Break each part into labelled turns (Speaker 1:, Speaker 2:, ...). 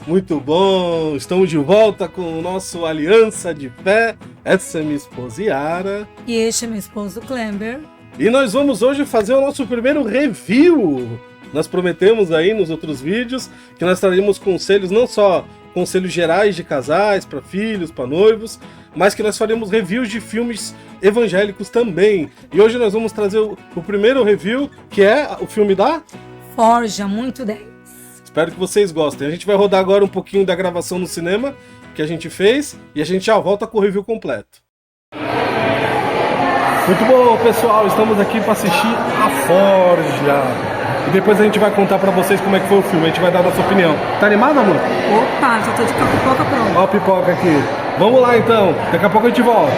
Speaker 1: Muito bom, estamos de volta com o nosso Aliança de Fé. Essa é minha esposa Yara.
Speaker 2: E este é meu esposo Klember.
Speaker 1: E nós vamos hoje fazer o nosso primeiro review. Nós prometemos aí nos outros vídeos que nós traríamos conselhos, não só conselhos gerais de casais, para filhos, para noivos, mas que nós faremos reviews de filmes evangélicos também. E hoje nós vamos trazer o primeiro review, que é o filme da
Speaker 2: Forja, muito 10.
Speaker 1: Espero que vocês gostem. A gente vai rodar agora um pouquinho da gravação no cinema que a gente fez e a gente já volta com o review completo. Muito bom, pessoal. Estamos aqui para assistir A Forja. E depois a gente vai contar para vocês como é que foi o filme. A gente vai dar a nossa opinião. Tá animado, amor?
Speaker 2: Opa, já tô de pipoca pronta.
Speaker 1: Ó a pipoca aqui. Vamos lá, então. Daqui a pouco a gente volta.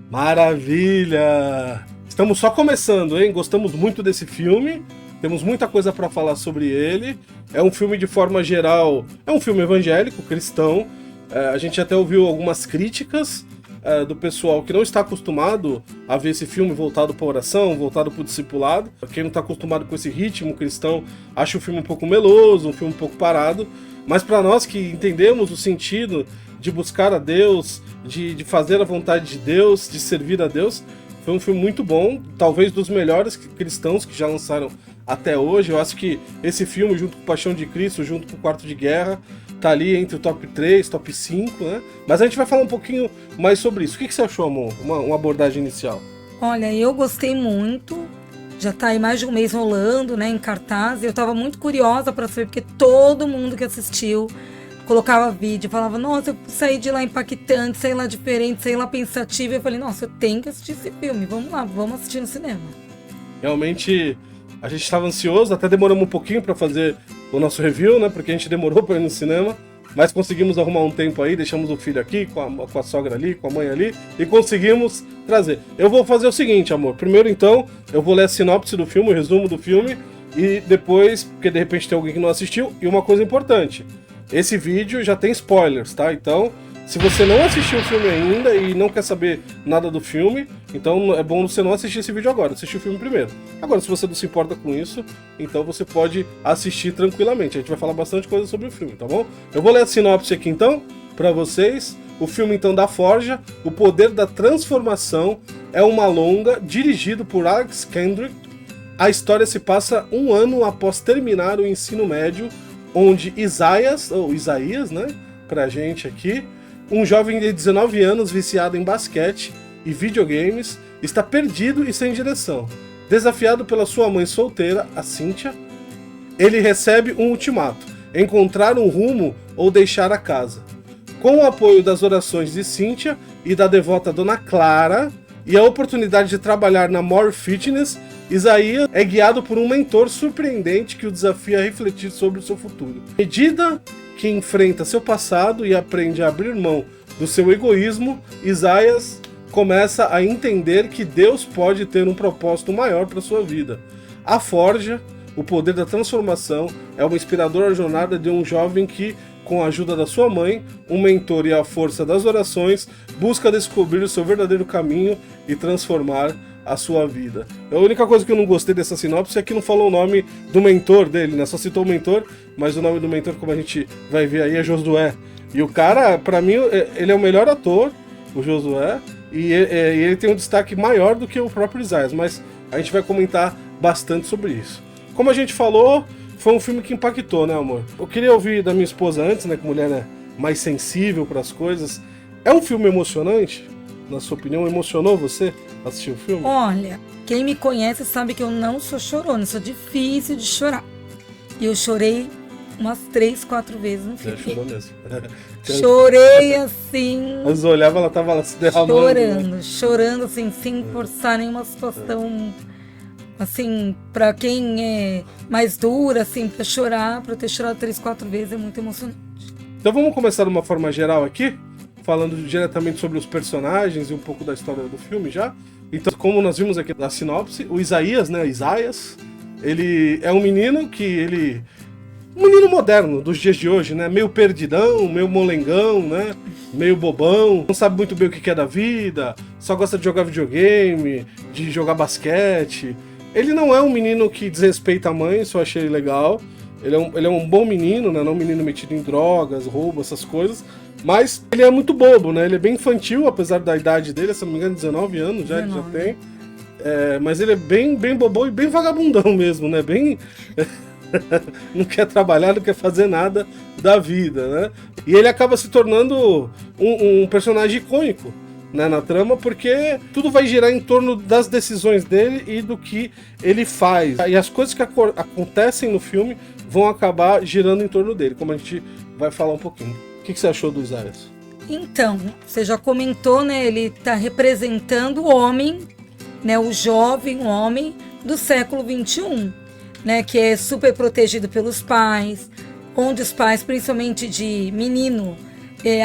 Speaker 1: Maravilha! Estamos só começando, hein? Gostamos muito desse filme, temos muita coisa para falar sobre ele. É um filme de forma geral, é um filme evangélico, cristão. A gente até ouviu algumas críticas do pessoal que não está acostumado a ver esse filme voltado para oração, voltado para o discipulado. Quem não está acostumado com esse ritmo cristão acha o filme um pouco meloso, um filme um pouco parado. Mas para nós que entendemos o sentido de buscar a Deus, de fazer a vontade de Deus, de servir a Deus, foi um filme muito bom, talvez dos melhores cristãos que já lançaram até hoje. Eu acho que esse filme, junto com Paixão de Cristo, junto com o Quarto de Guerra, tá ali entre o top 3, top 5, né? Mas a gente vai falar um pouquinho mais sobre isso. O que você achou, amor? Uma abordagem inicial.
Speaker 2: Olha, eu gostei muito. Já tá aí mais de um mês rolando, né, em cartaz. Eu tava muito curiosa para saber, porque todo mundo que assistiu colocava vídeo, falava, nossa, eu saí de lá impactante, saí lá diferente, saí lá pensativa. Eu falei, nossa, eu tenho que assistir esse filme, vamos lá, vamos assistir no cinema.
Speaker 1: Realmente, a gente estava ansioso, até demoramos um pouquinho para fazer o nosso review, né, porque a gente demorou para ir no cinema, mas conseguimos arrumar um tempo aí, deixamos o filho aqui, com a sogra ali, com a mãe ali, e conseguimos trazer. Eu vou fazer o seguinte, amor, primeiro então, eu vou ler a sinopse do filme, o resumo do filme, e depois, porque de repente tem alguém que não assistiu, e uma coisa importante, esse vídeo já tem spoilers, tá? Então, se você não assistiu o filme ainda e não quer saber nada do filme, então é bom você não assistir esse vídeo agora, assistir o filme primeiro. Agora, se você não se importa com isso, então você pode assistir tranquilamente. A gente vai falar bastante coisa sobre o filme, tá bom? Eu vou ler a sinopse aqui então, pra vocês. O filme então da Forja, O Poder da Transformação, é uma longa, dirigido por Alex Kendrick. A história se passa um ano após terminar o ensino médio, onde Isaías, né, pra gente aqui, um jovem de 19 anos viciado em basquete e videogames, está perdido e sem direção. Desafiado pela sua mãe solteira, a Cynthia, ele recebe um ultimato: encontrar um rumo ou deixar a casa. Com o apoio das orações de Cynthia e da devota Dona Clara, e a oportunidade de trabalhar na More Fitness, Isaías é guiado por um mentor surpreendente que o desafia a refletir sobre o seu futuro. À medida que enfrenta seu passado e aprende a abrir mão do seu egoísmo, Isaías começa a entender que Deus pode ter um propósito maior para sua vida. A Forja, O Poder da Transformação, é uma inspiradora jornada de um jovem que, com a ajuda da sua mãe, um mentor e a força das orações, busca descobrir o seu verdadeiro caminho e transformar a sua vida. A única coisa que eu não gostei dessa sinopse é que não falou o nome do mentor dele, né? Só citou o mentor, mas o nome do mentor, como a gente vai ver aí, é Josué. E o cara, pra mim, ele é o melhor ator, o Josué, e ele tem um destaque maior do que o próprio Isaías, mas a gente vai comentar bastante sobre isso. Como a gente falou, foi um filme que impactou, né, amor? Eu queria ouvir da minha esposa antes, né, que mulher é mais sensível para as coisas. É um filme emocionante? Na sua opinião, emocionou você assistir o filme?
Speaker 2: Olha, quem me conhece sabe que eu não sou chorona, sou difícil de chorar. E eu chorei umas 3, 4 vezes no filme.
Speaker 1: Chorou mesmo.
Speaker 2: Chorei assim.
Speaker 1: Mas eu olhava, ela tava lá se derramando.
Speaker 2: Chorando assim, sem forçar nenhuma situação. Assim, pra quem é mais dura, assim, pra chorar, pra eu ter chorado 3, 4 vezes é muito emocionante.
Speaker 1: Então vamos começar de uma forma geral aqui, falando diretamente sobre os personagens e um pouco da história do filme já. Então, como nós vimos aqui na sinopse, o Isaías, né, Isaías, ele é um menino que ele um menino moderno dos dias de hoje, né? Meio perdidão, meio molengão, né? Meio bobão, não sabe muito bem o que é da vida, só gosta de jogar videogame, de jogar basquete. Ele não é um menino que desrespeita a mãe, isso eu achei legal. Ele é um bom menino, né? Não um menino metido em drogas, roubo, essas coisas. Mas ele é muito bobo, né? Ele é bem infantil, apesar da idade dele, se não me engano, 19 anos já, 19. Ele já tem. Mas ele é bem bobão e bem vagabundão mesmo, né? Bem... não quer trabalhar, não quer fazer nada da vida, né? E ele acaba se tornando um personagem icônico, né, na trama, porque tudo vai girar em torno das decisões dele e do que ele faz. E as coisas que acontecem no filme vão acabar girando em torno dele, como a gente vai falar um pouquinho. O que você achou do Isaias?
Speaker 2: Então, você já comentou, né? Ele está representando o homem, né? O jovem homem do século XXI, né? Que é super protegido pelos pais, onde os pais, principalmente de menino,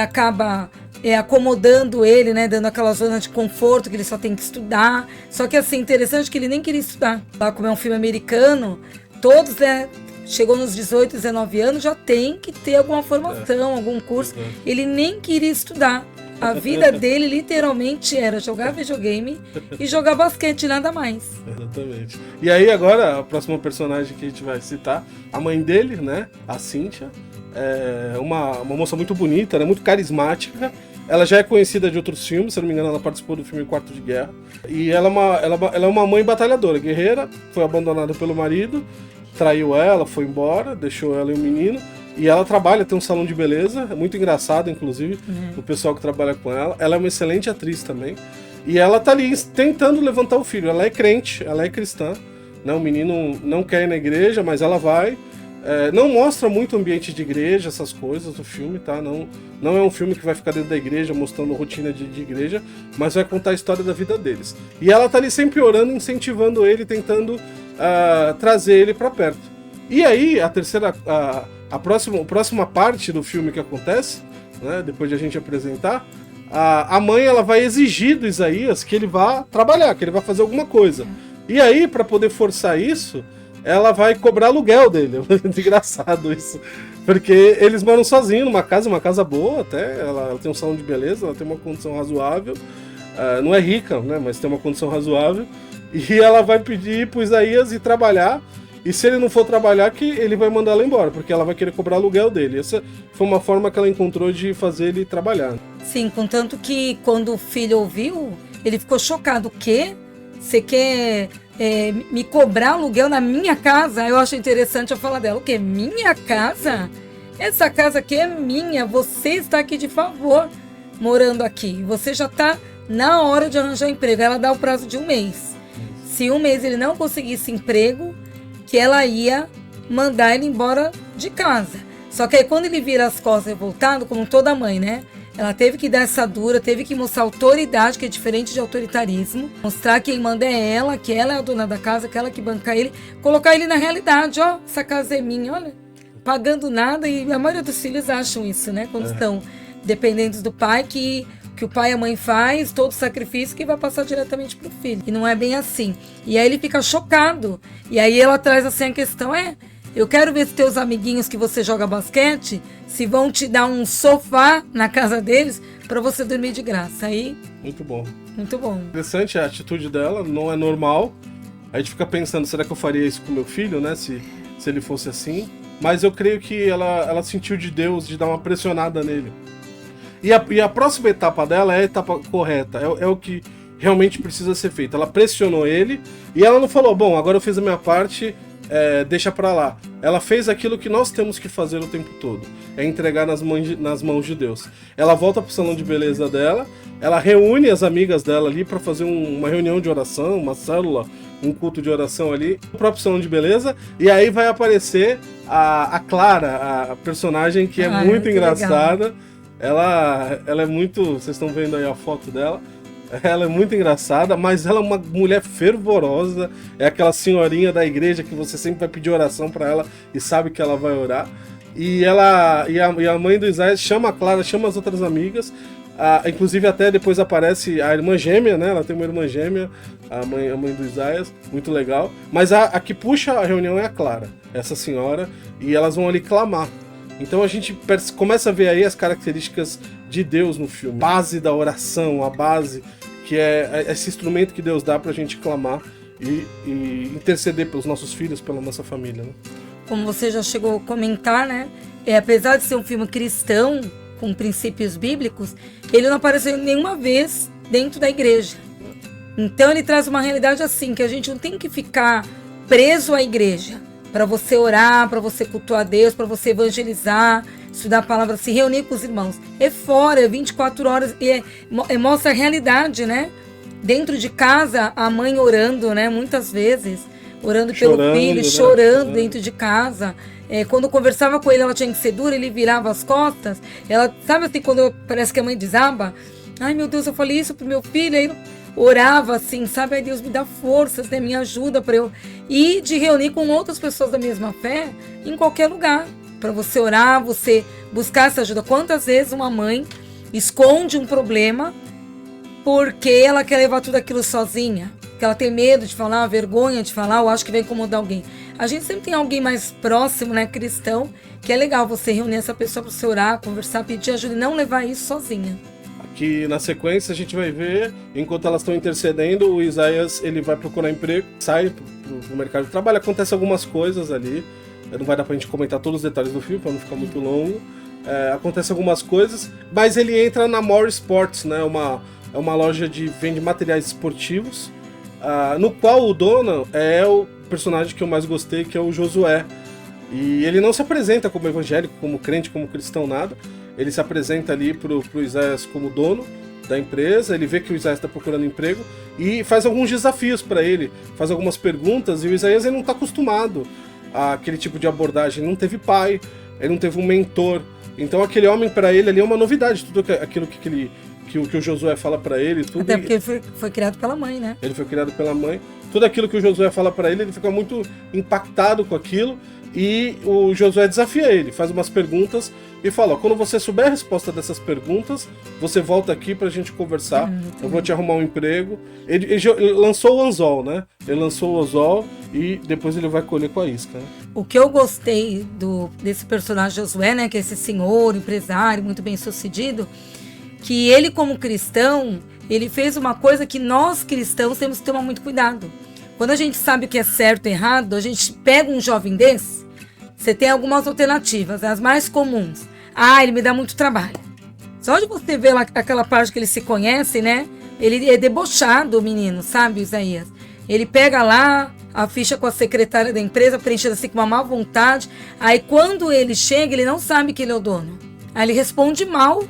Speaker 2: acaba acomodando ele, né? Dando aquela zona de conforto que ele só tem que estudar. Só que assim, interessante que ele nem queria estudar. Lá como é um filme americano, todos, né? Chegou nos 18, 19 anos, já tem que ter alguma formação, algum curso. Ele nem queria estudar. A vida dele, literalmente, era jogar videogame e jogar basquete, nada mais.
Speaker 1: Exatamente. E aí, agora, a próxima personagem que a gente vai citar, a mãe dele, né? A Cynthia. É uma moça muito bonita, né, muito carismática. Ela já é conhecida de outros filmes, se não me engano, ela participou do filme Quarto de Guerra. E ela é uma mãe batalhadora, guerreira, foi abandonada pelo marido, traiu ela, foi embora, deixou ela e o menino. E ela trabalha, tem um salão de beleza, é muito engraçado, inclusive, o pessoal que trabalha com ela. Ela é uma excelente atriz também. E ela tá ali tentando levantar o filho. Ela é crente, ela é cristã, né? O menino não quer ir na igreja, mas ela vai. Não mostra muito ambiente de igreja, essas coisas, o filme, tá? Não é um filme que vai ficar dentro da igreja, mostrando rotina de igreja, mas vai contar a história da vida deles. E ela tá ali sempre orando, incentivando ele, tentando trazer ele pra perto. E aí, a próxima parte do filme que acontece, né, depois de a gente apresentar, a mãe ela vai exigir do Isaías que ele vá trabalhar, que ele vá fazer alguma coisa. E aí, para poder forçar isso, ela vai cobrar aluguel dele. É muito engraçado isso. Porque eles moram sozinhos numa casa boa até. Ela tem um salão de beleza, ela tem uma condição razoável. Não é rica, né, mas tem uma condição razoável. E ela vai pedir pro Isaías ir trabalhar. E se ele não for trabalhar, que ele vai mandar ela embora, porque ela vai querer cobrar aluguel dele. Essa foi uma forma que ela encontrou de fazer ele trabalhar.
Speaker 2: Sim, contanto que quando o filho ouviu, ele ficou chocado. O quê? Você quer me cobrar aluguel na minha casa? Eu acho interessante eu falar dela. O quê? Minha casa? Essa casa aqui é minha. Você está aqui de favor morando aqui. Você já está na hora de arranjar emprego. Ela dá o prazo de 1 mês. Se 1 mês ele não conseguisse emprego, que ela ia mandar ele embora de casa. Só que aí quando ele vira as costas revoltado, como toda mãe, né? Ela teve que dar essa dura, teve que mostrar autoridade, que é diferente de autoritarismo. Mostrar que quem manda é ela, que ela é a dona da casa, que ela que banca ele. Colocar ele na realidade, ó, essa casa é minha, olha. Pagando nada, e a maioria dos filhos acham isso, né? Quando estão dependentes do pai, que o pai e a mãe faz, todo sacrifício que vai passar diretamente pro filho. E não é bem assim. E aí ele fica chocado. E aí ela traz assim a questão, eu quero ver se teus amiguinhos que você joga basquete, se vão te dar um sofá na casa deles para você dormir de graça. Aí...
Speaker 1: Muito bom.
Speaker 2: Muito bom.
Speaker 1: Interessante a atitude dela, não é normal. A gente fica pensando, será que eu faria isso com meu filho, né? Se ele fosse assim. Mas eu creio que ela sentiu de Deus de dar uma pressionada nele. E a próxima etapa dela é a etapa correta, é o que realmente precisa ser feito. Ela pressionou ele e ela não falou, bom, agora eu fiz a minha parte, deixa pra lá. Ela fez aquilo que nós temos que fazer o tempo todo, é entregar nas mãos de Deus. Ela volta pro salão de beleza dela, ela reúne as amigas dela ali pra fazer uma reunião de oração, uma célula, um culto de oração ali, no próprio salão de beleza, e aí vai aparecer a Clara, a personagem que é muito engraçada. Legal. Ela é muito... Vocês estão vendo aí a foto dela. Ela é muito engraçada, mas ela é uma mulher fervorosa. É aquela senhorinha da igreja que você sempre vai pedir oração para ela e sabe que ela vai orar. E a mãe do Isaías chama a Clara, chama as outras amigas Inclusive até depois aparece a irmã gêmea, né? Ela tem uma irmã gêmea, a mãe do Isaías, muito legal. Mas a que puxa a reunião é a Clara, essa senhora, e elas vão ali clamar. Então a gente começa a ver aí as características de Deus no filme. A base da oração, a base que é esse instrumento que Deus dá pra gente clamar e interceder pelos nossos filhos, pela nossa família, né?
Speaker 2: Como você já chegou a comentar, né? Apesar de ser um filme cristão, com princípios bíblicos, ele não apareceu nenhuma vez dentro da igreja. Então ele traz uma realidade assim, que a gente não tem que ficar preso à igreja para você orar, para você cultuar a Deus, para você evangelizar, estudar a palavra, se reunir com os irmãos. É fora, é 24 horas, e mostra a realidade, né? Dentro de casa, a mãe orando, né? Muitas vezes, orando pelo filho, né? Chorando dentro de casa. Quando conversava com ele, ela tinha que ser dura, ele virava as costas. Ela, sabe assim, quando parece que a mãe desaba? Ai, meu Deus, eu falei isso pro meu filho. Aí orava assim, sabe? Ai, Deus, me dá forças, né? Me ajuda para eu... E de reunir com outras pessoas da mesma fé em qualquer lugar. Para você orar, você buscar essa ajuda. Quantas vezes uma mãe esconde um problema porque ela quer levar tudo aquilo sozinha? Que ela tem medo de falar, vergonha de falar, ou acha que vai incomodar alguém. A gente sempre tem alguém mais próximo, né, cristão, que é legal você reunir essa pessoa para você orar, conversar, pedir ajuda e não levar isso sozinha.
Speaker 1: Aqui na sequência a gente vai ver, enquanto elas estão intercedendo, o Isaías ele vai procurar emprego, sai pro mercado de trabalho, acontece algumas coisas ali, não vai dar pra gente comentar todos os detalhes do filme, para não ficar muito longo. Acontece algumas coisas, mas ele entra na More Sports, né, é uma loja de vende materiais esportivos, no qual o dono é o personagem que eu mais gostei, que é o Josué. E ele não se apresenta como evangélico, como crente, como cristão, nada. Ele se apresenta ali pro Isaías como dono da empresa, ele vê que o Isaías está procurando emprego e faz alguns desafios para ele, faz algumas perguntas, e o Isaías ele não está acostumado àquele tipo de abordagem, ele não teve pai, ele não teve um mentor. Então aquele homem para ele ali é uma novidade, tudo aquilo que o Josué fala para ele. Tudo.
Speaker 2: Até porque ele foi criado pela mãe, né?
Speaker 1: Ele foi criado pela mãe. Tudo aquilo que o Josué fala para ele fica muito impactado com aquilo. E o Josué desafia ele, faz umas perguntas e fala: ó, quando você souber a resposta dessas perguntas, você volta aqui pra gente conversar, eu vou te arrumar um emprego. Ele lançou o anzol, né? Ele lançou o anzol e depois ele vai colher com a isca, né?
Speaker 2: O que eu gostei desse personagem Josué, né? Que é esse senhor, empresário, muito bem sucedido, que ele como cristão, ele fez uma coisa que nós cristãos temos que tomar muito cuidado. Quando a gente sabe o que é certo e errado, a gente pega um jovem desse, você tem algumas alternativas, as mais comuns. Ele me dá muito trabalho. Só de você ver lá aquela parte que eles se conhecem, né? Ele é debochado, o menino, sabe, Isaías? Ele pega lá a ficha com a secretária da empresa, preenchida assim com uma má vontade. Aí quando ele chega, ele não sabe que ele é o dono. Aí ele responde mal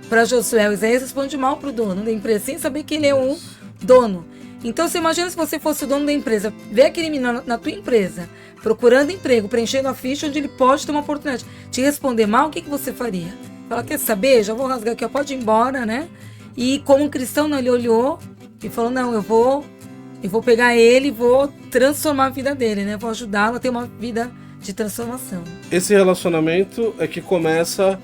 Speaker 2: para Josué. O Isaías responde mal para o dono da empresa, sem saber que ele é o dono. Então você imagina se você fosse o dono da empresa, ver aquele menino na tua empresa, procurando emprego, preenchendo a ficha onde ele pode ter uma oportunidade. Te responder mal, o que você faria? Fala, quer saber? Já vou rasgar aqui, pode ir embora, né? E como um cristão, não, ele olhou e falou, não, eu vou pegar ele e vou transformar a vida dele, né? Vou ajudá-lo a ter uma vida de transformação.
Speaker 1: Esse relacionamento é que começa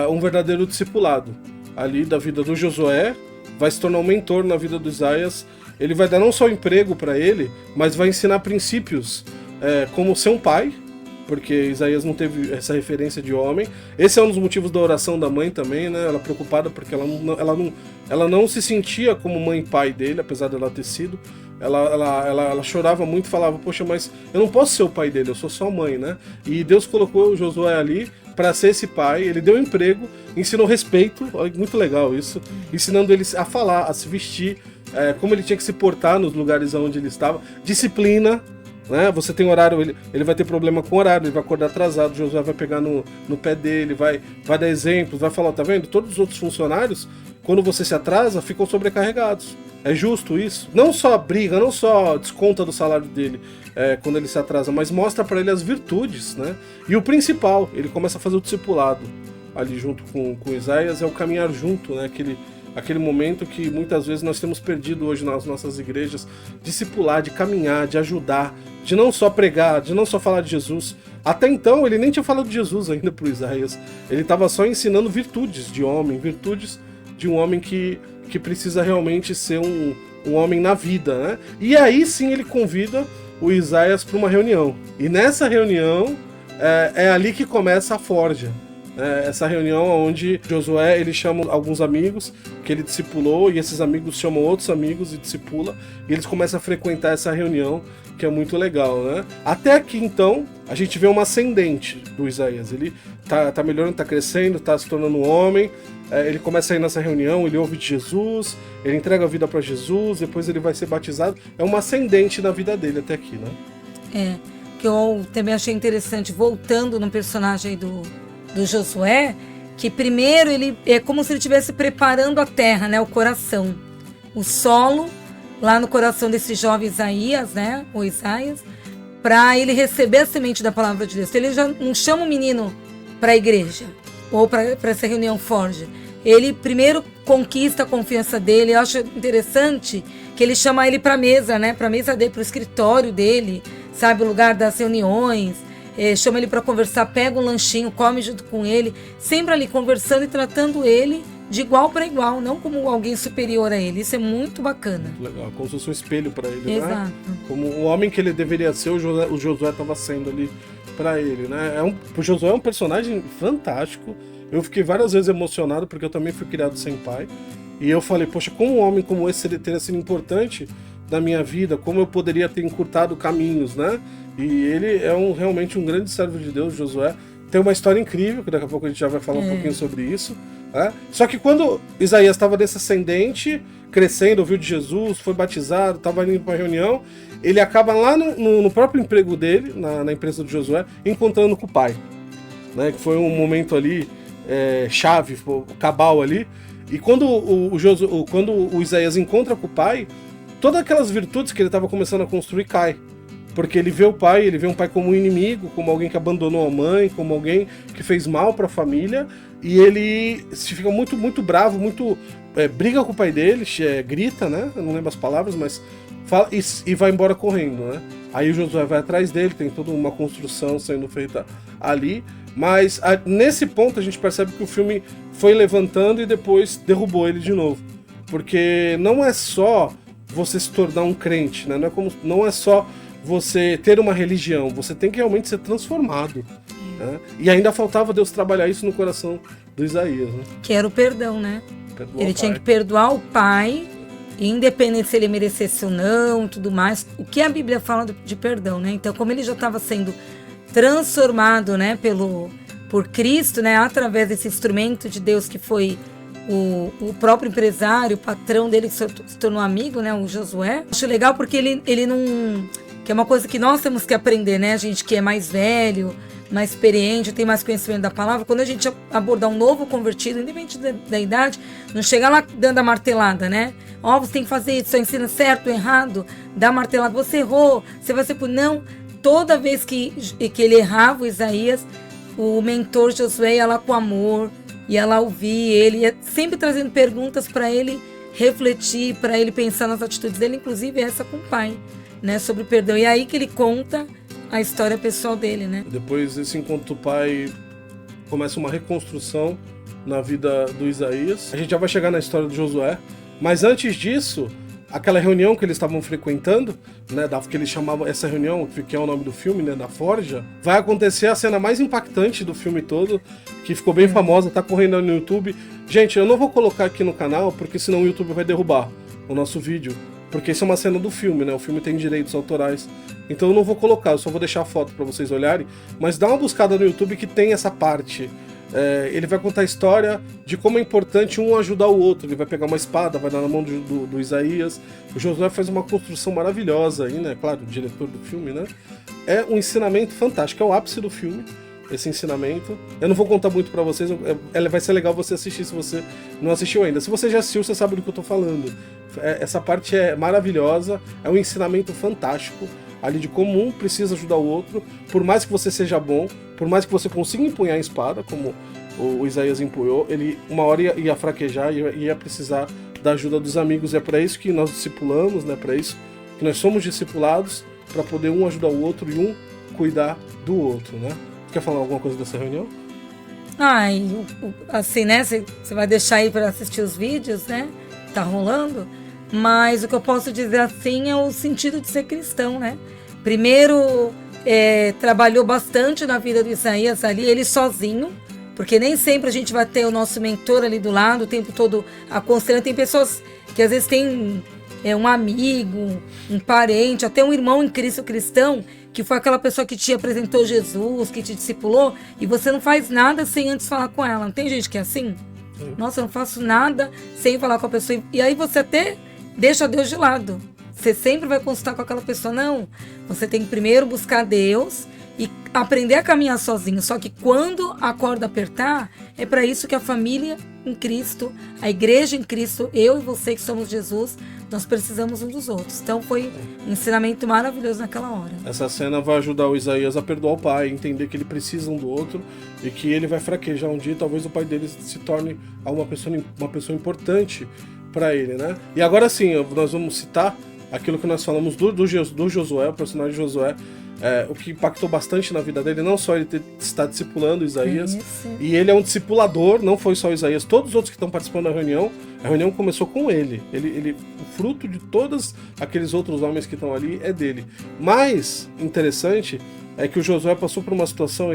Speaker 1: um verdadeiro discipulado. Ali da vida do Josué, vai se tornar um mentor na vida do Isaías. Ele vai dar não só emprego para ele, mas vai ensinar princípios como ser um pai, porque Isaías não teve essa referência de homem. Esse é um dos motivos da oração da mãe também, né? Ela preocupada porque ela não se sentia como mãe e pai dele, apesar dela ter sido. Ela chorava muito e falava, poxa, mas eu não posso ser o pai dele, eu sou só mãe, né? E Deus colocou o Josué ali para ser esse pai, ele deu emprego, ensinou respeito, muito legal isso, ensinando ele a falar, a se vestir, como ele tinha que se portar nos lugares onde ele estava, disciplina, né? Você tem horário, ele vai ter problema com horário, ele vai acordar atrasado, o Josué vai pegar no pé dele, vai dar exemplos, vai falar, tá vendo? Todos os outros funcionários, quando você se atrasa, ficam sobrecarregados. É justo isso? Não só briga, não só desconta do salário dele quando ele se atrasa, mas mostra para ele as virtudes, né? E o principal, ele começa a fazer o discipulado ali junto com Isaías, é o caminhar junto, né? Aquele momento que muitas vezes nós temos perdido hoje nas nossas igrejas, discipular, de caminhar, de ajudar, de não só pregar, de não só falar de Jesus. Até então ele nem tinha falado de Jesus ainda para o Isaías, ele estava só ensinando virtudes de homem, virtudes de um homem que precisa realmente ser um homem na vida, né? E aí sim ele convida o Isaías para uma reunião. E nessa reunião é ali que começa a forja. Essa reunião onde Josué ele chama alguns amigos que ele discipulou, e esses amigos chamam outros amigos e discipula, e eles começam a frequentar essa reunião, que é muito legal, né? Até aqui, então, a gente vê uma ascendente do Isaías. Ele tá melhorando, tá crescendo, tá se tornando um homem. Ele começa a ir nessa reunião, ele ouve de Jesus, ele entrega a vida para Jesus, depois ele vai ser batizado. É uma ascendente na vida dele até aqui, né?
Speaker 2: Que eu também achei interessante, voltando no personagem aí do Josué, que primeiro ele é como se ele estivesse preparando a terra, né, o coração, o solo lá no coração desse jovem Isaías, né, o Isaías, para ele receber a semente da palavra de Deus. Ele já não chama o menino para a igreja ou para essa reunião forja. Ele primeiro conquista a confiança dele. Eu acho interessante que ele chama ele para a mesa, né, para a mesa dele, para o escritório dele, sabe, o lugar das reuniões. Chama ele para conversar, pega um lanchinho, come junto com ele, sempre ali conversando e tratando ele de igual para igual, não como alguém superior a ele. Isso é muito bacana.
Speaker 1: Muito legal, como se fosse um espelho para ele,
Speaker 2: Exato.
Speaker 1: né? Como o homem que ele deveria ser, o Josué estava sendo ali para ele, né? O Josué é um personagem fantástico. Eu fiquei várias vezes emocionado porque eu também fui criado sem pai. E eu falei, poxa, como um homem como esse teria sido importante na minha vida, como eu poderia ter encurtado caminhos, né? E ele é realmente um grande servo de Deus, Josué. Tem uma história incrível, que daqui a pouco a gente já vai falar um pouquinho sobre isso. Né? Só que quando Isaías estava nesse ascendente, crescendo, ouviu de Jesus, foi batizado, estava indo para a reunião, ele acaba lá no próprio emprego dele, na empresa de Josué, encontrando com o pai. Né? Que foi um momento ali chave, o cabal ali. E quando o Isaías encontra com o pai, todas aquelas virtudes que ele estava começando a construir caem. Porque ele vê um pai como um inimigo, como alguém que abandonou a mãe, como alguém que fez mal para a família, e ele se fica muito, muito bravo, briga com o pai dele, grita, né? Eu não lembro as palavras, mas fala e vai embora correndo, né? Aí o Josué vai atrás dele, tem toda uma construção sendo feita ali, mas nesse ponto a gente percebe que o filme foi levantando e depois derrubou ele de novo. Porque não é só você se tornar um crente, né? Não é só você ter uma religião, você tem que realmente ser transformado. Né? E ainda faltava Deus trabalhar isso no coração do Isaías. Né?
Speaker 2: Que era o perdão, né? Ele tinha que perdoar o pai, independente se ele merecesse ou não e tudo mais. O que a Bíblia fala de perdão, né? Então, como ele já estava sendo transformado, né, por Cristo, né, através desse instrumento de Deus que foi o próprio empresário, o patrão dele que se tornou amigo, né, o Josué. Acho legal porque ele não... Que é uma coisa que nós temos que aprender, né? A gente que é mais velho, mais experiente, tem mais conhecimento da palavra. Quando a gente abordar um novo convertido, independente da idade, não chega lá dando a martelada, né? Você tem que fazer isso, só ensina certo, errado, dá martelada, você errou, você vai ser por... Não, toda vez que ele errava, o Isaías, o mentor Josué ia lá com amor, ia lá ouvir ele, ia sempre trazendo perguntas para ele refletir, para ele pensar nas atitudes dele, inclusive essa com o pai. Né, sobre o perdão. E é aí que ele conta a história pessoal dele, né?
Speaker 1: Depois desse encontro do pai, começa uma reconstrução na vida do Isaías. A gente já vai chegar na história do Josué, mas antes disso, aquela reunião que eles estavam frequentando, né, que eles chamavam essa reunião, que é o nome do filme, né, da Forja, vai acontecer a cena mais impactante do filme todo, que ficou bem famosa, tá correndo no YouTube. Gente, eu não vou colocar aqui no canal, porque senão o YouTube vai derrubar o nosso vídeo. Porque isso é uma cena do filme, né? O filme tem direitos autorais. Então eu não vou colocar, eu só vou deixar a foto pra vocês olharem. Mas dá uma buscada no YouTube que tem essa parte. Ele vai contar a história de como é importante um ajudar o outro. Ele vai pegar uma espada, vai dar na mão do Isaías. O Josué faz uma construção maravilhosa aí, né? Claro, o diretor do filme, né? É um ensinamento fantástico, é o ápice do filme. Esse ensinamento. Eu não vou contar muito pra vocês, vai ser legal você assistir se você não assistiu ainda. Se você já assistiu, você sabe do que eu tô falando. Essa parte é maravilhosa, é um ensinamento fantástico, ali de como um precisa ajudar o outro, por mais que você seja bom, por mais que você consiga empunhar a espada, como o Isaías empunhou, ele uma hora ia fraquejar e ia precisar da ajuda dos amigos. É para isso que nós discipulamos, né? Para isso que nós somos discipulados, para poder um ajudar o outro e um cuidar do outro, né? Quer falar alguma coisa dessa reunião?
Speaker 2: Ai, assim, né? Você vai deixar aí para assistir os vídeos, né? Tá rolando. Mas o que eu posso dizer assim é o sentido de ser cristão, né? Primeiro, trabalhou bastante na vida do Isaías ali, ele sozinho, porque nem sempre a gente vai ter o nosso mentor ali do lado, o tempo todo aconselhando. Tem pessoas que às vezes têm um amigo, um parente, até um irmão em Cristo cristão, que foi aquela pessoa que te apresentou Jesus, que te discipulou, e você não faz nada sem antes falar com ela. Não tem gente que é assim? Nossa, eu não faço nada sem falar com a pessoa. E aí você até deixa Deus de lado. Você sempre vai consultar com aquela pessoa. Não, você tem que primeiro buscar Deus e aprender a caminhar sozinho. Só que quando a corda apertar, é para isso que a família em Cristo, a igreja em Cristo, eu e você que somos Jesus, nós precisamos um dos outros. Então foi um ensinamento maravilhoso naquela hora.
Speaker 1: Essa cena vai ajudar o Isaías a perdoar o pai, entender que ele precisa um do outro e que ele vai fraquejar um dia e talvez o pai dele se torne uma pessoa importante para ele, né? E agora sim, nós vamos citar aquilo que nós falamos do Josué, o personagem de Josué, o que impactou bastante na vida dele, não só ele estar discipulando Isaías, e ele é um discipulador, não foi só Isaías, todos os outros que estão participando da reunião, a reunião começou com ele, o fruto de todos aqueles outros homens que estão ali é dele. Mais interessante é que o Josué passou por uma situação,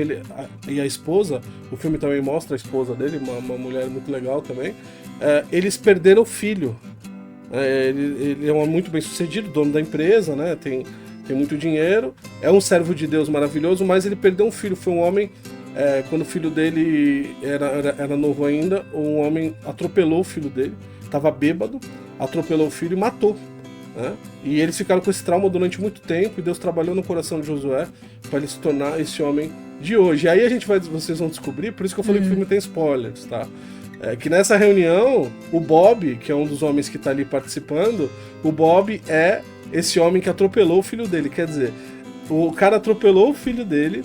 Speaker 1: e a esposa, o filme também mostra a esposa dele, uma mulher muito legal também, eles perderam o filho. Ele é um homem muito bem sucedido, dono da empresa, né? Tem muito dinheiro, é um servo de Deus maravilhoso, mas ele perdeu um filho. Foi um homem, quando o filho dele era novo ainda, um homem atropelou o filho dele, estava bêbado, atropelou o filho e matou. Né? E eles ficaram com esse trauma durante muito tempo, e Deus trabalhou no coração de Josué para ele se tornar esse homem de hoje. E aí vocês vão descobrir, por isso que eu falei que o filme tem spoilers, tá? Que nessa reunião, o Bob, que é um dos homens que está ali participando, o Bob é esse homem que atropelou o filho dele. Quer dizer, o cara atropelou o filho dele,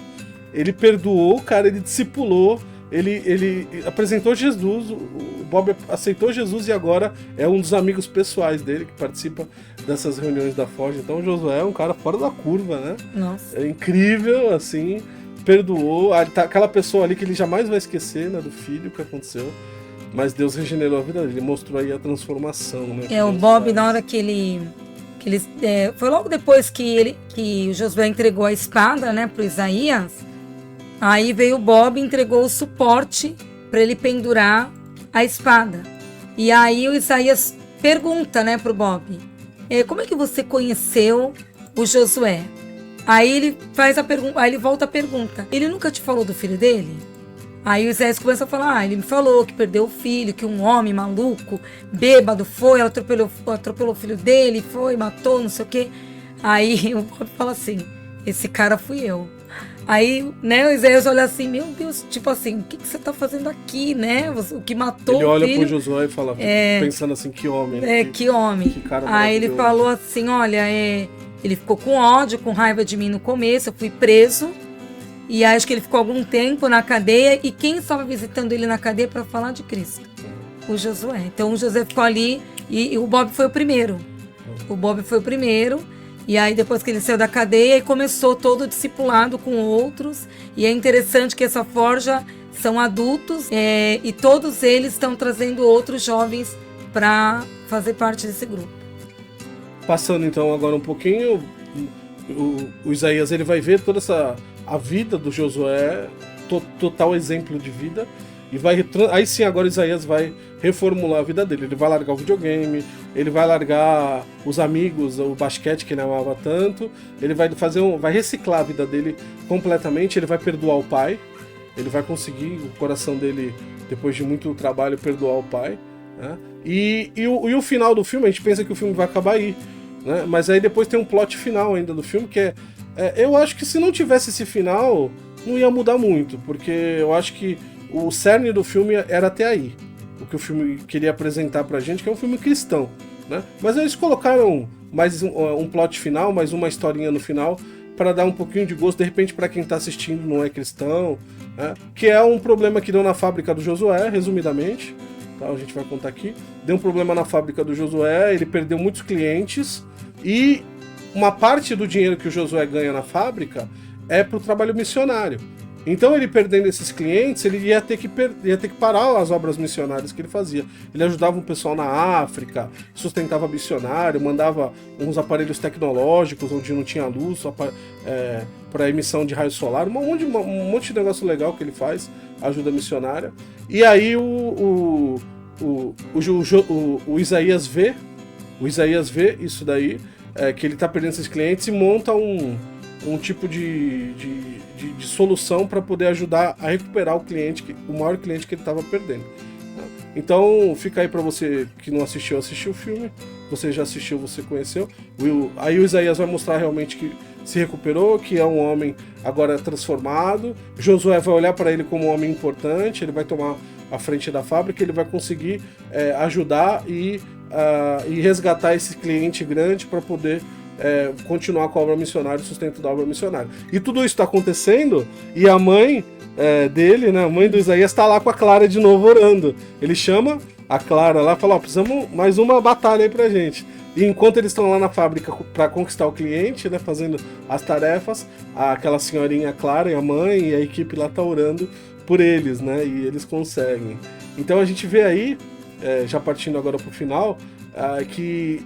Speaker 1: ele perdoou o cara, ele discipulou, ele apresentou Jesus, o Bob aceitou Jesus e agora é um dos amigos pessoais dele que participa dessas reuniões da Forja. Então o Josué é um cara fora da curva, né?
Speaker 2: Nossa.
Speaker 1: É incrível, assim, perdoou. Aquela pessoa ali que ele jamais vai esquecer, né, do filho que aconteceu. Mas Deus regenerou a vida dele, mostrou aí a transformação, né?
Speaker 2: O Bob, na hora que ele foi logo depois que o Josué entregou a espada, né, pro Isaías. Aí veio o Bob e entregou o suporte para ele pendurar a espada. E aí o Isaías pergunta, né, pro Bob: como é que você conheceu o Josué? Aí ele faz a pergunta, aí ele volta a pergunta: ele nunca te falou do filho dele? Aí o Isaías começa a falar: ele me falou que perdeu o filho, que um homem maluco, bêbado, atropelou o filho dele, matou, não sei o quê. Aí o Bob fala assim: esse cara fui eu. Aí, né, o Isaías olha assim: meu Deus, tipo assim, o que você tá fazendo aqui, né? O que matou o filho.
Speaker 1: Ele olha pro Josué e fala, pensando assim, que homem.
Speaker 2: Que homem.
Speaker 1: Que cara
Speaker 2: aí ele falou assim: olha, ele ficou com ódio, com raiva de mim no começo, eu fui preso. E acho que ele ficou algum tempo na cadeia. E quem estava visitando ele na cadeia para falar de Cristo? O Josué. Então o Josué ficou ali e o Bob foi o primeiro. E aí depois que ele saiu da cadeia, começou todo o discipulado com outros. E é interessante que essa forja são adultos e todos eles estão trazendo outros jovens para fazer parte desse grupo.
Speaker 1: Passando então agora um pouquinho, o Isaías ele vai ver toda a vida do Josué, total exemplo de vida, e aí sim agora Isaías vai reformular a vida dele. Ele vai largar o videogame, ele vai largar os amigos, o basquete que ele amava tanto, ele vai vai reciclar a vida dele completamente, ele vai perdoar o pai, ele vai conseguir, o coração dele, depois de muito trabalho, perdoar o pai, né? E o final do filme, a gente pensa que o filme vai acabar aí, né? Mas aí depois tem um plot final ainda do filme, que eu acho que se não tivesse esse final, não ia mudar muito, porque eu acho que o cerne do filme era até aí, o que o filme queria apresentar pra gente, que é um filme cristão, né? Mas eles colocaram mais um plot final, mais uma historinha no final, para dar um pouquinho de gosto, de repente, para quem tá assistindo não é cristão, né? Que é um problema que deu na fábrica do Josué, resumidamente, tá? A gente vai contar aqui. Deu um problema na fábrica do Josué, ele perdeu muitos clientes, e uma parte do dinheiro que o Josué ganha na fábrica é pro trabalho missionário. Então ele perdendo esses clientes, ele ia ter que parar as obras missionárias que ele fazia. Ele ajudava um pessoal na África, sustentava missionário, mandava uns aparelhos tecnológicos onde não tinha luz, para emissão de raio solar, um monte de negócio legal que ele faz, ajuda missionária. E aí o Isaías vê isso daí, que ele está perdendo esses clientes, e monta um tipo de solução para poder ajudar a recuperar o maior cliente que ele estava perdendo. Então fica aí para você que não assistiu o filme. Você já assistiu, você conheceu. Aí o Isaías vai mostrar realmente que se recuperou, que é um homem agora transformado. Josué vai olhar para ele como um homem importante, ele vai tomar a frente da fábrica, ele vai conseguir ajudar e resgatar esse cliente grande para poder continuar com a obra missionária, o sustento da obra missionária. E tudo isso está acontecendo, e a mãe dele, né, a mãe do Isaías, está lá com a Clara de novo orando. Ele chama a Clara lá e fala: precisamos mais uma batalha aí pra gente. E enquanto eles estão lá na fábrica para conquistar o cliente, né, fazendo as tarefas, aquela senhorinha Clara e a mãe e a equipe lá tá orando por eles, né, e eles conseguem. Então a gente vê aí, já partindo agora pro final, que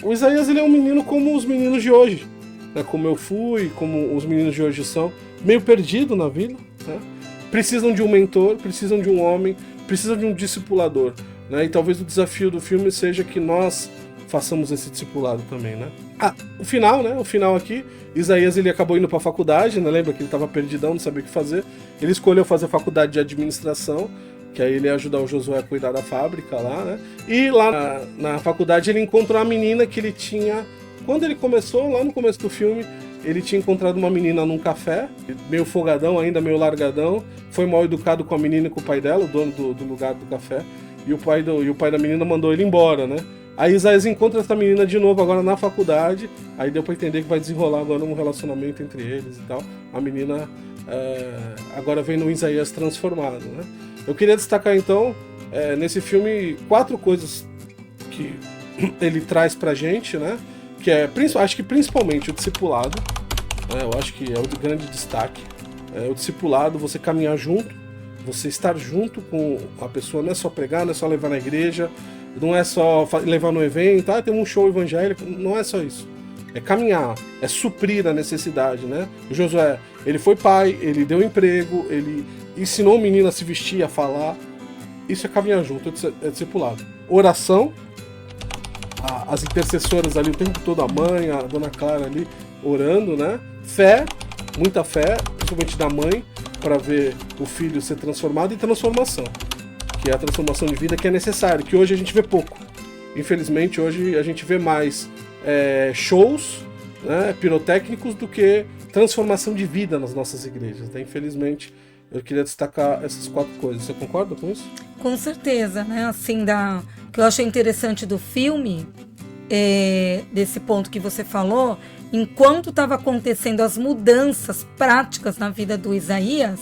Speaker 1: o Isaías, ele é um menino como os meninos de hoje, né, como eu fui, como os meninos de hoje são, meio perdido na vida, né? Precisam de um mentor, precisam de um homem, precisam de um discipulador, né? E talvez o desafio do filme seja que nós façamos esse discipulado também, né? O final aqui, Isaías, ele acabou indo para a faculdade, né? Lembra que ele estava perdidão, não sabia o que fazer. Ele escolheu fazer faculdade de administração, que aí ele ia ajudar o Josué a cuidar da fábrica lá, né? E lá na faculdade ele encontrou a menina que ele tinha... Quando ele começou, lá no começo do filme, ele tinha encontrado uma menina num café, meio folgadão ainda, meio largadão, foi mal educado com a menina e com o pai dela, o dono do lugar do café, e o pai da menina mandou ele embora, né? Aí Isaías encontra essa menina de novo agora na faculdade, aí deu pra entender que vai desenrolar agora um relacionamento entre eles e tal. A menina agora vem no Isaías transformado, né? Eu queria destacar então, nesse filme, 4 coisas que ele traz pra gente, né? Que acho que principalmente o discipulado, né? Eu acho que é o grande destaque. O discipulado, você caminhar junto, você estar junto com a pessoa, não é só pregar, não é só levar na igreja, não é só levar no evento, tem um show evangélico, não é só isso. É caminhar, é suprir a necessidade, né? O Josué, ele foi pai, ele deu emprego, ele ensinou o menino a se vestir, a falar. Isso é caminhar junto, é discipulado. Oração, as intercessoras ali o tempo todo, a mãe, a dona Clara ali orando, né? Fé, muita fé, principalmente da mãe, para ver o filho ser transformado, e transformação, que é a transformação de vida que é necessário, que hoje a gente vê pouco. Infelizmente, hoje a gente vê mais shows, né, pirotécnicos, do que transformação de vida nas nossas igrejas, né? Infelizmente, eu queria destacar essas 4 coisas. Você concorda com isso?
Speaker 2: Com certeza, né? Assim, o que eu achei interessante do filme, desse ponto que você falou, enquanto estava acontecendo as mudanças práticas na vida do Isaías,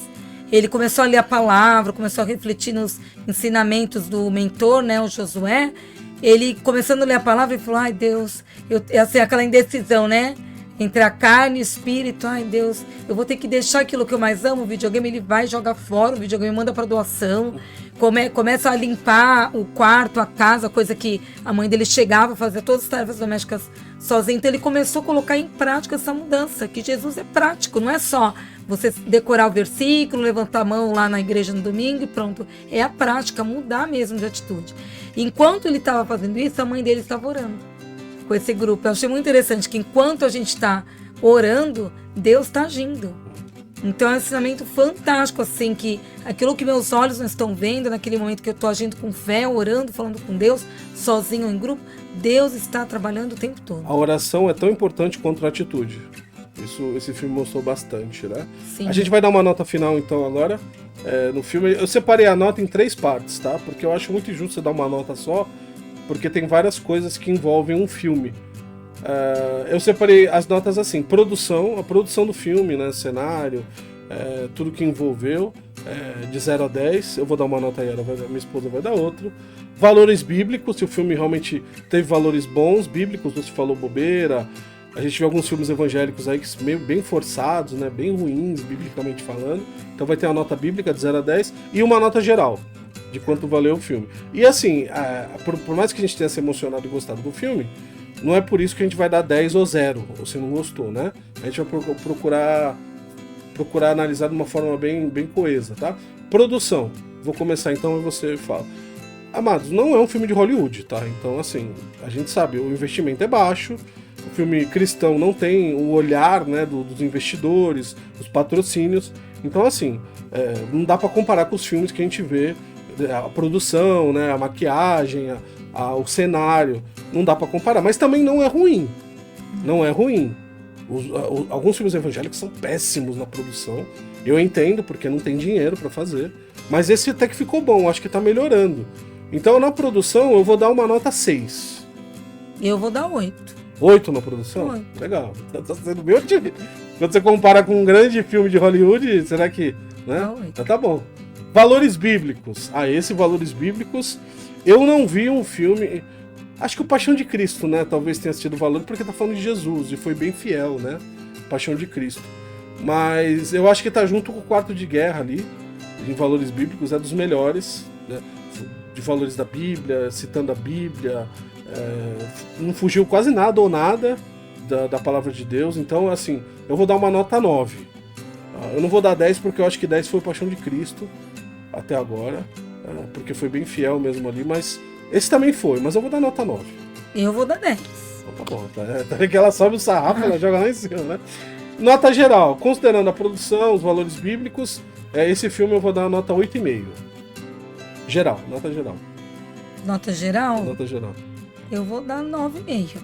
Speaker 2: ele começou a ler a palavra, começou a refletir nos ensinamentos do mentor, né, o Josué. Ele, começando a ler a palavra, ele falou: ai Deus, assim, aquela indecisão, né? Entre a carne e o espírito. Ai Deus, eu vou ter que deixar aquilo que eu mais amo, o videogame. Ele vai jogar fora, o videogame manda para doação. Começa a limpar o quarto, a casa, coisa que a mãe dele chegava a fazer todas as tarefas domésticas sozinha. Então ele começou a colocar em prática essa mudança, que Jesus é prático, não é só você decorar o versículo, levantar a mão lá na igreja no domingo e pronto. É a prática, mudar mesmo de atitude. Enquanto ele estava fazendo isso, a mãe dele estava orando com esse grupo. Eu achei muito interessante que enquanto a gente está orando, Deus está agindo. Então é um ensinamento fantástico, assim, que aquilo que meus olhos não estão vendo, naquele momento que eu estou agindo com fé, orando, falando com Deus, sozinho ou em grupo, Deus está trabalhando o tempo todo.
Speaker 1: A oração é tão importante quanto a atitude. Esse filme mostrou bastante, né?
Speaker 2: Sim.
Speaker 1: A gente vai dar uma nota final, então, agora. No filme, eu separei a nota em 3 partes, tá? Porque eu acho muito injusto você dar uma nota só, porque tem várias coisas que envolvem um filme. Eu separei as notas assim: a produção do filme, né? Cenário, tudo que envolveu, de 0 a 10. Eu vou dar uma nota aí, minha esposa vai dar outra. Valores bíblicos, se o filme realmente teve valores bons, bíblicos, você falou bobeira, A gente vê alguns filmes evangélicos aí que meio bem forçados, né? Bem ruins, biblicamente falando. Então vai ter uma nota bíblica de 0 a 10 e uma nota geral de quanto valeu o filme. E assim, por mais que a gente tenha se emocionado e gostado do filme, não é por isso que a gente vai dar 10 ou 0, ou se não gostou, né? A gente vai procurar analisar de uma forma bem coesa, tá? Produção. Vou começar então e você fala. Amados, não é um filme de Hollywood, tá? Então, assim, a gente sabe, o investimento é baixo, o filme cristão não tem o olhar, né, dos investidores, dos patrocínios. Então, assim, não dá pra comparar com os filmes que a gente vê, a produção, né, a maquiagem, o cenário, não dá pra comparar. Mas também não é ruim. Não é ruim. Alguns filmes evangélicos são péssimos na produção. Eu entendo, porque não tem dinheiro pra fazer. Mas esse até que ficou bom, acho que tá melhorando. Então, na produção, eu vou dar uma nota 6.
Speaker 2: Eu vou dar 8.
Speaker 1: 8 na produção?
Speaker 2: 8.
Speaker 1: Legal. Tá sendo bem otimista. Quando você compara com um grande filme de Hollywood, será que... né? Então tá bom. Valores bíblicos. Esse Valores Bíblicos, eu não vi um filme... Acho que o Paixão de Cristo, né? Talvez tenha sido valor, porque tá falando de Jesus, e foi bem fiel, né? Paixão de Cristo. Mas eu acho que tá junto com o Quarto de Guerra ali, em Valores Bíblicos, é dos melhores, né? De valores da Bíblia, citando a Bíblia, não fugiu quase nada ou nada da palavra de Deus. Então, assim, eu vou dar uma nota 9. Eu não vou dar 10 porque eu acho que 10 foi Paixão de Cristo até agora, porque foi bem fiel mesmo ali, mas esse também foi, mas eu vou dar nota 9.
Speaker 2: Eu vou dar 10.
Speaker 1: Então, tá bom, tá vendo que ela sobe o sarrafo, ela joga lá em cima, né? Nota geral, considerando a produção, os valores bíblicos, esse filme eu vou dar uma nota 8,5. Geral, nota geral.
Speaker 2: Nota geral?
Speaker 1: Nota geral.
Speaker 2: Eu vou dar 9,5.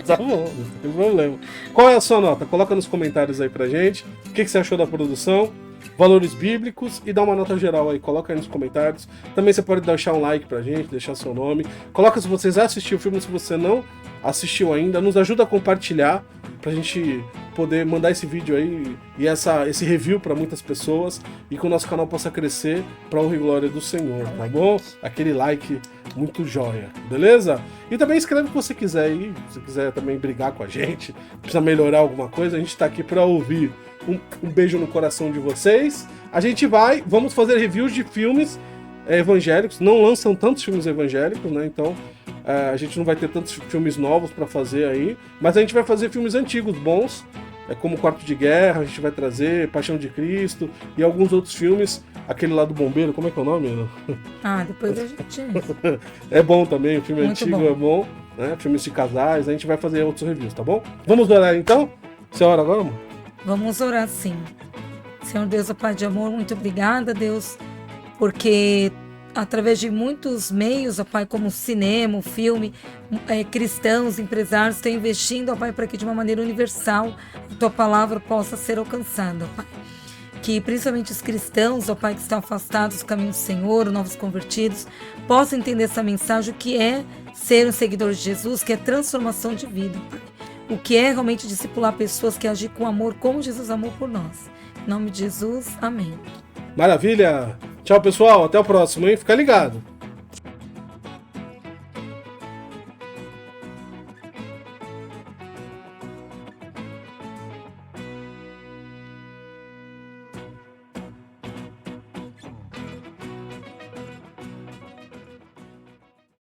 Speaker 1: Tá bom, não tem problema. Qual é a sua nota? Coloca nos comentários aí pra gente. O que você achou da produção? Valores bíblicos e dá uma nota geral aí. Coloca aí nos comentários. Também você pode deixar um like pra gente, deixar seu nome. Coloca se você já assistiu o filme, se você não assistiu ainda. Nos ajuda a compartilhar pra gente poder mandar esse vídeo aí e esse review para muitas pessoas e que o nosso canal possa crescer para honra e glória do Senhor, tá bom? Aquele like muito joia, beleza? E também escreve o que você quiser aí, se quiser também brigar com a gente, precisa melhorar alguma coisa, a gente tá aqui para ouvir. Um beijo no coração de vocês. Vamos fazer reviews de filmes evangélicos, não lançam tantos filmes evangélicos, né? Então a gente não vai ter tantos filmes novos para fazer aí, mas a gente vai fazer filmes antigos, bons, como Quarto de Guerra, a gente vai trazer Paixão de Cristo e alguns outros filmes, aquele lá do Bombeiro, como é que é o nome?
Speaker 2: Depois a gente...
Speaker 1: É bom também, o filme
Speaker 2: Muito
Speaker 1: antigo
Speaker 2: bom.
Speaker 1: é bom, né? Filmes de casais, a gente vai fazer outros reviews, tá bom? Vamos orar então? Você ora agora, amor?
Speaker 2: Vamos orar sim. Senhor Deus, ó Pai de amor, muito obrigada, Deus, porque através de muitos meios, ó Pai, como o cinema, o filme, cristãos, empresários estão investindo, ó Pai, para que de uma maneira universal a Tua palavra possa ser alcançada, ó Pai. Que principalmente os cristãos, ó Pai, que estão afastados do caminho do Senhor, novos convertidos, possam entender essa mensagem, o que é ser um seguidor de Jesus, que é transformação de vida, ó Pai. O que é realmente discipular pessoas que agir com amor, como Jesus amou por nós. Em nome de Jesus, amém.
Speaker 1: Maravilha! Tchau, pessoal. Até o próximo, hein? Fica ligado.